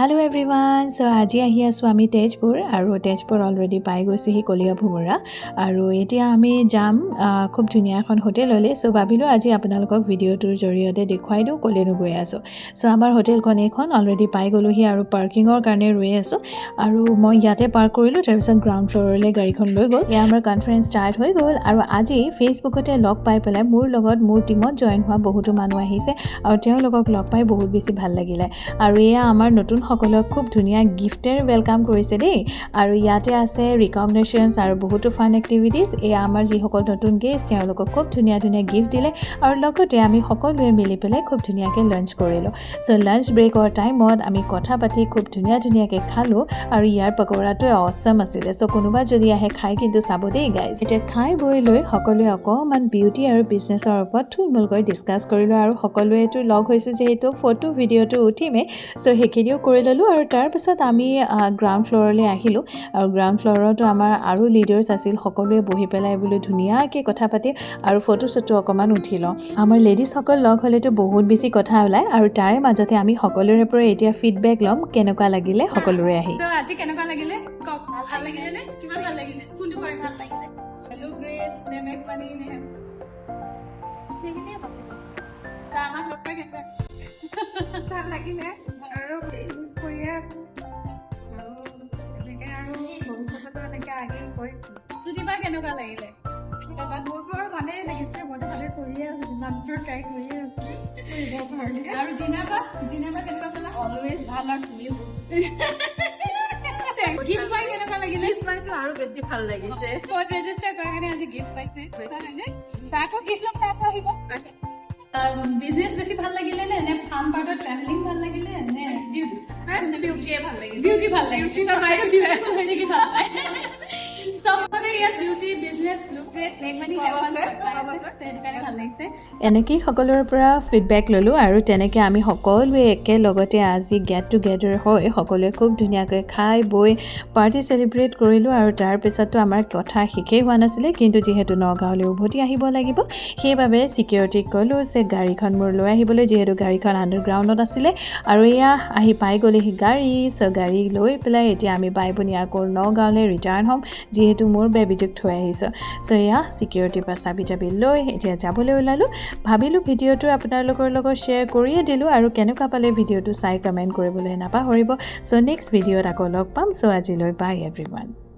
Hello everyone. So আজি আহি আছো আমি তেজপুৰ আৰু তেজপুৰ অলৰেডি পাই গৈছো হি কলিয়া ভুমৰা আৰু এতিয়া আমি যাম খুব ধুনীয়া এখন হোটেললৈ সো ভাবিলো আজি আপোনালোকক ভিডিওটোৰ জৰিয়তে দেখুৱাই দিও কলেনো গৈ আছো সো আমাৰ হোটেলখন এখন অলৰেডি পাই গলো হি আৰু পাৰ্কিংৰ কাৰণে ৰৈ আছো আৰু মই ইয়াতে পাৰ্ক কৰিলো তাৰপিছত গ্ৰাউণ্ড ফ্ল'ৰলৈ গাড়ীখন লৈ গ'ল ইয়া আমাৰ কনফাৰেন্স ষ্টাৰ্ট হৈ গ'ল আৰু আজি ফেচবুকতে লগ পাই পেলাই মোৰ লগত মোৰ টিমত জয়েন হোৱা বহুতো মানুহ আহিছে আৰু তেওঁলোকক লগ পাই বহুত বেছি ভাল লাগিলে আৰু এয়া আমাৰ নতুন সকলক খুব ধুনীয়া গিফটেৰ ওয়েলকাম কৰিছে দেই আৰু ইয়াতে আছে ৰিকগনিশনছ আৰু বহুতো ফান এক্টিভিটিজ এয়া আমাৰ যি সকল নতুন গেষ্ট তেওঁলোকক খুব ধুনীয়া ধুনীয়া গিফট দিলে আৰু লগতে আমি সকলোৱে মিলি পেলাই খুব ধুনীয়াকৈ লাঞ্চ কৰিলো সো লাঞ্চ ব্ৰেকৰ টাইমত আমি কথা পাতি খুব ধুনীয়াকৈ খালো আৰু ইয়াৰ পকৰাটো অসম আছিল সো কোনোবা যদি আহে খাই কিন্তু চাব দেই গাইজ এতিয়া খাই বৈ লৈ সকলোৱে অকমান বিউটি আৰু বিজনেছৰ ওপৰত থুলমূলকৈ ডিসকাস কৰিলো আৰু সকলোৱেটো লগ হৈছো যেহেতু ফটো ভিডিওটো উঠিমে সো হেকিনিও কৰি ললো আৰু তাৰ পিছত আমি গ্ৰাউণ্ড ফ্ল'ৰলৈ আহিলো আৰু গ্ৰাউণ্ড ফ্ল'ৰতো আমাৰ আৰু লিডাৰ্স আছিল সকলোৱে বহি পেলাই বুলি ধুনীয়াকৈ কথা পাতি আৰু ফটো অকমান উঠিলো আমাৰ লেডিজ সকল লগ হলেতো বহুত বেছি কথা ওলাই আৰু তাৰে মাজতে আমি সকলোৰে পৰা এতিয়া ফিডবেক লম কেনেকুৱা লাগিলে সকলোৰে আহি সো আজি কেনেকুৱা লাগিলে কক ভাল লাগিলে নে কিমান ভাল লাগিলে কোনটো কৰি ভাল লাগিলে হেল্লো গ্ৰেট নে মেক মানি নে দেখিলে ভাল আমাৰ লগ পাই কেনেকুৱা ভাল লাগিলে আৰু ইউজ কৰি আছো আৰু এনেকৈ আৰু ভৱিষ্যতেতো এনেকৈ আহি গৈ যদিবা কেনেকুৱা লাগিলে মোৰতো আৰু ভালেই লাগিছে মইতো ভালে কৰিয়ে আছো যিমানবোৰ ট্ৰাই কৰিয়ে আছো আৰু জিনাবা কেনেকুৱা পালা অলৱেজ ভাল আৰু তুমিও গিফ্ট পাই কেনেকুৱা লাগিলে পাইতো আৰু বেছি ভাল লাগিছে স্পট ৰেজিষ্টাৰ কৰাৰ কাৰণে আজি গিফ্ট পাইছে হয়নে তাকো গিফ্ট ল'ম তাকো আহিব বিজনেছ বেছি ভাল লাগিলে নে ফাৰ্ম পাৰ্টৰ ট্ৰেভেলিং ভাল লাগিলে নে বিউটিয়ে ভাল লাগিছে বিউটি ভাল লাগিছে সব বাইরে বিউটিফুল হয় নেকি ভাল লাগে সবতে ইয়াত beauty business look great make money heaven সেনেকানে ভাল লাগিছে এনেকেই সকলোৰে পৰা ফিডবেক ললো আৰু তেনেকৈ আমি সকলোৱে একেলগতে আজি গেট টুগেডাৰ হৈ সকলোৱে খুব ধুনীয়াকৈ খাই বৈ পাৰ্টি চেলিব্ৰেট কৰিলোঁ আৰু তাৰ পিছতো আমাৰ কথা শেষেই হোৱা নাছিলে কিন্তু যিহেতু নগাঁৱলৈ উভতি আহিব লাগিব সেইবাবে চিকিউৰিটিক ক'লোঁ যে গাড়ীখন মোৰ লৈ আহিবলৈ যিহেতু গাড়ীখন আণ্ডাৰগ্ৰাউণ্ডত আছিলে আৰু এয়া আহি পাই গ'লেহি গাড়ী সো গাড়ী লৈ পেলাই এতিয়া আমি বাই ভনী আকৌ নগাঁৱলৈ ৰিটাৰ্ণ হ'ম যিহেতু মোৰ বেবিটোক থৈ আহিছোঁ সো এয়া চিকিউৰিটিৰ পৰা চাবি লৈ এতিয়া যাবলৈ ওলালোঁ ভাবিলোঁ ভিডিঅ'টো আপোনালোকৰ লগত শ্বেয়াৰ কৰিয়ে দিলোঁ আৰু কেনেকুৱা পালে ভিডিঅ'টো চাই কমেণ্ট কৰিবলৈ নাপাহৰিব সো নেক্সট ভিডিঅ'ত আকৌ লগ পাম সো আজিলৈ বাই এভৰিৱান